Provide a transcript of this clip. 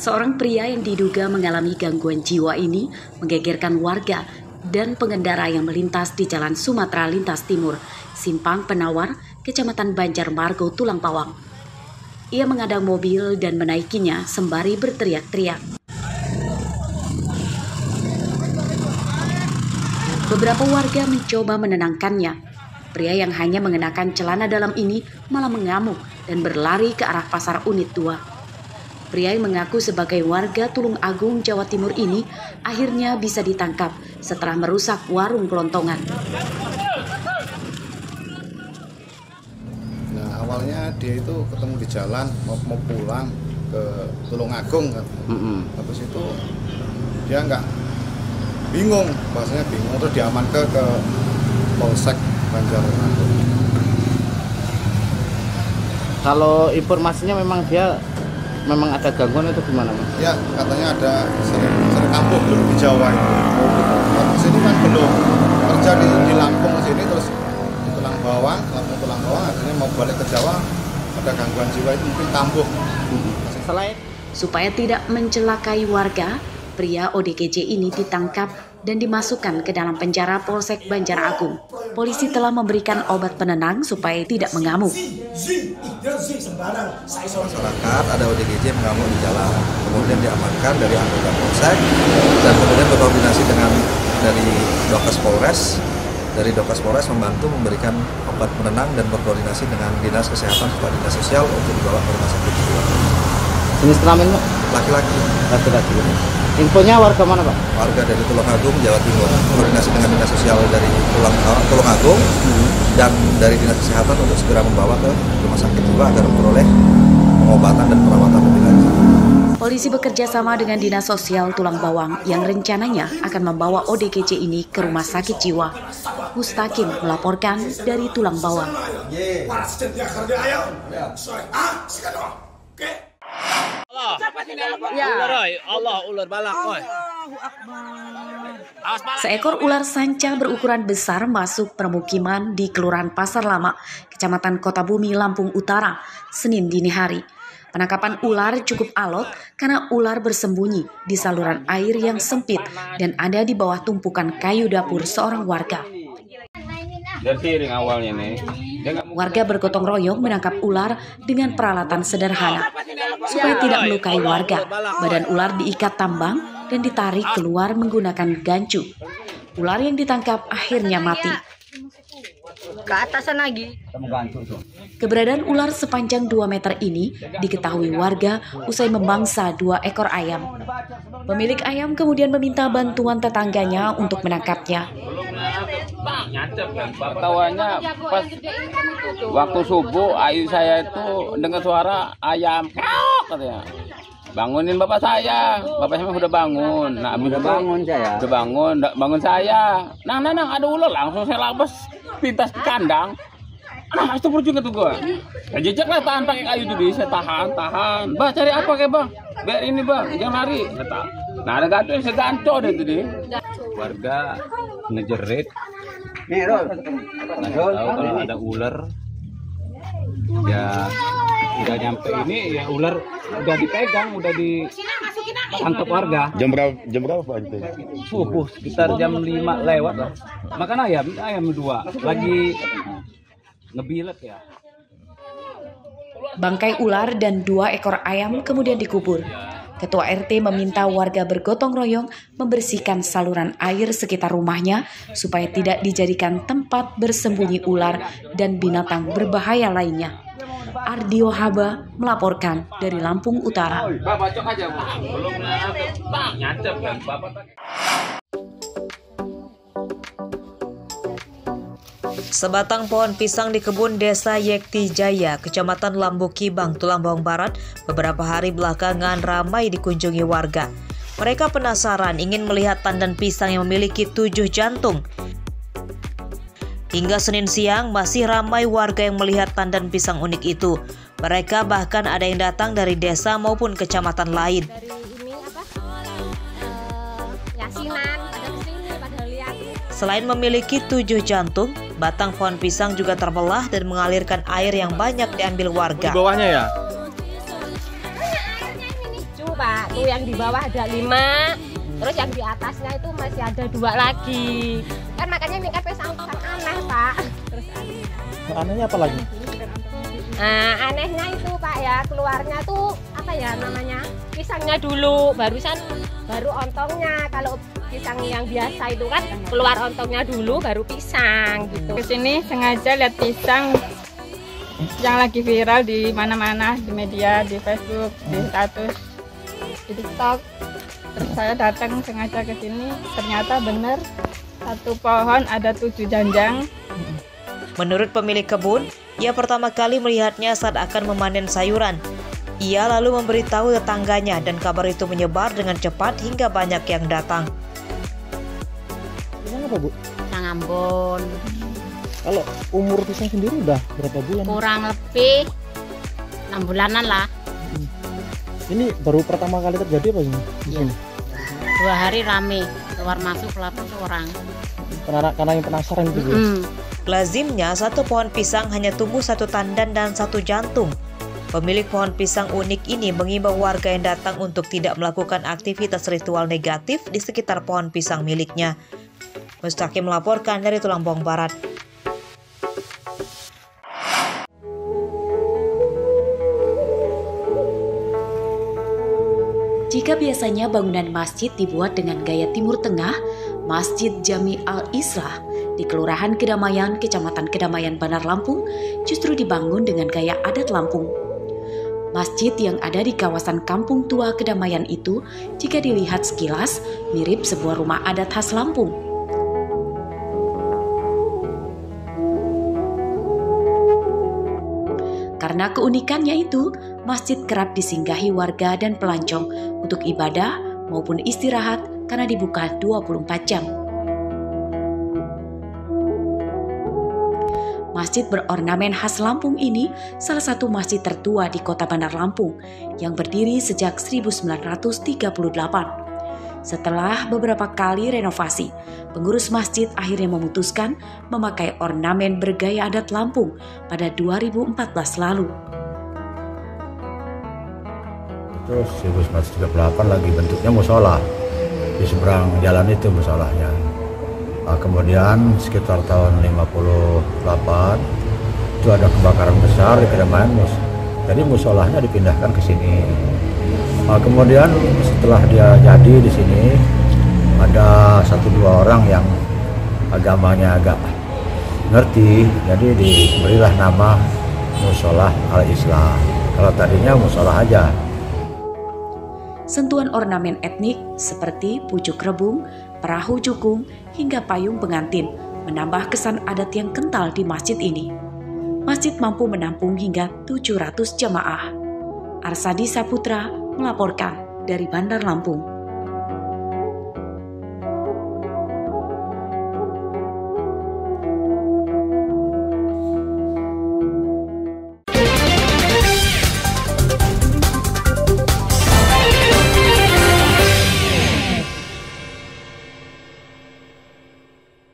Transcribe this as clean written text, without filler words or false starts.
Seorang pria yang diduga mengalami gangguan jiwa ini menggegerkan warga dan pengendara yang melintas di Jalan Sumatera Lintas Timur, Simpang Penawar, Kecamatan Banjarmargo, Tulang Bawang. Ia mengadang mobil dan menaikinya sembari berteriak-teriak. Beberapa warga mencoba menenangkannya. Pria yang hanya mengenakan celana dalam ini malah mengamuk dan berlari ke arah Pasar Unit 2. Pria yang mengaku sebagai warga Tulung Agung, Jawa Timur ini akhirnya bisa ditangkap setelah merusak warung kelontongan. Nah, awalnya dia itu ketemu di jalan mau pulang ke Tulung Agung kan. Habis itu dia bingung, bahasanya bingung, terus diamankan ke Polsek Banjarmargo. Kalau informasinya memang dia ada gangguan itu gimana, Mas? Ya, katanya ada sering kambuh dulu di Jawa itu. Di sini kan belum kerja di Lampung sini, terus di Tulang Bawang akhirnya mau balik ke Jawa, ada gangguan jiwa itu mungkin kambuh. Supaya tidak mencelakai warga, pria ODGJ ini ditangkap dan dimasukkan ke dalam penjara Polsek Banjar Agung. Polisi telah memberikan obat penenang supaya tidak mengamuk. Masyarakat ada ODGJ mengamuk di jalan, kemudian diamankan dari anggota Polsek dan kemudian berkoordinasi dengan dari Dokes Polres. Dari Dokes Polres membantu memberikan obat penenang dan berkoordinasi dengan Dinas Kesehatan serta Dinas Sosial untuk dibawa ke rumah sakit jiwa. Jenis kelamin, Pak? Laki-laki. Infonya warga mana, Pak? Warga dari Tulung Agung, Jawa Timur. Koordinasi dengan Dinas Sosial dari Tulung Agung dan dari Dinas Kesehatan untuk segera membawa ke rumah sakit jiwa agar memperoleh pengobatan dan perawatan lebih lanjut. Polisi bekerja sama dengan Dinas Sosial Tulang Bawang yang rencananya akan membawa ODGJ ini ke rumah sakit jiwa. Mustaqim melaporkan dari Tulang Bawang. Seekor ular sanca berukuran besar masuk permukiman di Kelurahan Pasar Lama, Kecamatan Kota Bumi, Lampung Utara, Senin dini hari. Penangkapan ular cukup alot karena ular bersembunyi di saluran air yang sempit dan ada di bawah tumpukan kayu dapur seorang warga. Warga bergotong royong menangkap ular dengan peralatan sederhana. Supaya tidak melukai warga, badan ular diikat tambang dan ditarik keluar menggunakan gancu. Ular yang ditangkap akhirnya mati. Ke atasan lagi. Keberadaan ular sepanjang 2 meter ini diketahui warga usai memangsa 2 ekor ayam. Pemilik ayam kemudian meminta bantuan tetangganya untuk menangkapnya. Ketawanya pas waktu subuh, ayu saya itu dengar suara ayam, katanya. Bangunin bapak saya, bapak saya udah bangun. Nah, udah bangun saya. Nang, ada ular, langsung saya labas pintas ke kandang. Nah, itu juga tuh gua. Ya jejak lah tahan pakai kayu tuh, saya tahan. Bah, cari apa kayak bang? Biar ini bang, jangan lari. Nah, ada gantung, saya gantung deh tuh deh. Warga ngejerit. Tahu kalau ada ular. Ya udah nyampe ini, ya ular udah dipegang, udah ditangkap warga. Jam berapa Pak itu? Subuh sekitar jam 5 lewat lah. Makan ayam 2 lagi ngebilet ya. Bangkai ular dan 2 ekor ayam kemudian dikubur. Ketua RT meminta warga bergotong royong membersihkan saluran air sekitar rumahnya supaya tidak dijadikan tempat bersembunyi ular dan binatang berbahaya lainnya. Ardio Haba melaporkan dari Lampung Utara. Sebatang pohon pisang di kebun desa Yekti Jaya, Kecamatan Lambukibang, Tulang Bawang Barat, beberapa hari belakangan ramai dikunjungi warga. Mereka penasaran ingin melihat tandan pisang yang memiliki 7 jantung. Hingga Senin siang masih ramai warga yang melihat tandan pisang unik itu. Mereka bahkan ada yang datang dari desa maupun kecamatan lain. Selain memiliki 7 jantung, batang pohon pisang juga terbelah dan mengalirkan air yang banyak diambil warga. Di bawahnya ya? Coba. 1, yang di bawah ada 5, terus yang di atasnya itu masih ada 2 lagi. Kan makanya ini kan pisang aneh, Pak. Terus anehnya apa lagi? Nah, anehnya itu Pak ya, keluarnya tuh apa ya namanya, pisangnya dulu, baru ontongnya. Kalau pisang yang biasa itu kan keluar ontongnya dulu, baru pisang gitu. Kesini sengaja lihat pisang yang lagi viral di mana-mana, di media, di Facebook, di status, di TikTok. Terus saya datang sengaja ke sini, ternyata benar 1 pohon ada 7 janjang. Menurut pemilik kebun, ia pertama kali melihatnya saat akan memanen sayuran. Ia lalu memberitahu tetangganya dan kabar itu menyebar dengan cepat hingga banyak yang datang. Pisang apa, Bu? Pisang Ambon. Kalau umur pisang sendiri udah berapa bulan? Kurang lebih 6 bulanan lah. Ini baru pertama kali terjadi apa ini di sini? 2 hari rame, keluar masuk orang. Karena yang penasaran gitu ya? Lazimnya 1 pohon pisang hanya tumbuh 1 tandan dan 1 jantung. Pemilik pohon pisang unik ini mengimbau warga yang datang untuk tidak melakukan aktivitas ritual negatif di sekitar pohon pisang miliknya. Mustaqim melaporkan dari Tulungagung Barat. Jika biasanya bangunan masjid dibuat dengan gaya Timur Tengah, Masjid Jami Al-Islah di Kelurahan Kedamaian, Kecamatan Kedamaian, Bandar Lampung justru dibangun dengan gaya adat Lampung. Masjid yang ada di kawasan Kampung Tua Kedamaian itu, jika dilihat sekilas, mirip sebuah rumah adat khas Lampung. Karena keunikannya itu, masjid kerap disinggahi warga dan pelancong untuk ibadah maupun istirahat karena dibuka 24 jam. Masjid berornamen khas Lampung ini salah satu masjid tertua di Kota Bandar Lampung yang berdiri sejak 1938. Setelah beberapa kali renovasi, pengurus masjid akhirnya memutuskan memakai ornamen bergaya adat Lampung pada 2014 lalu. Terus 1938 lagi bentuknya musola di seberang jalan itu musolanya. Kemudian sekitar tahun 58 itu ada kebakaran besar di Kedamaian, jadi musolanya dipindahkan ke sini. Kemudian setelah dia jadi di sini ada 1-2 orang yang agamanya agak ngerti, jadi diberilah nama Musola Al-Islah. Kalau tadinya musola aja. Sentuhan ornamen etnik seperti pucuk rebung, perahu cukung, hingga payung pengantin menambah kesan adat yang kental di masjid ini. Masjid mampu menampung hingga 700 jamaah. Arsadi Saputra melaporkan dari Bandar Lampung.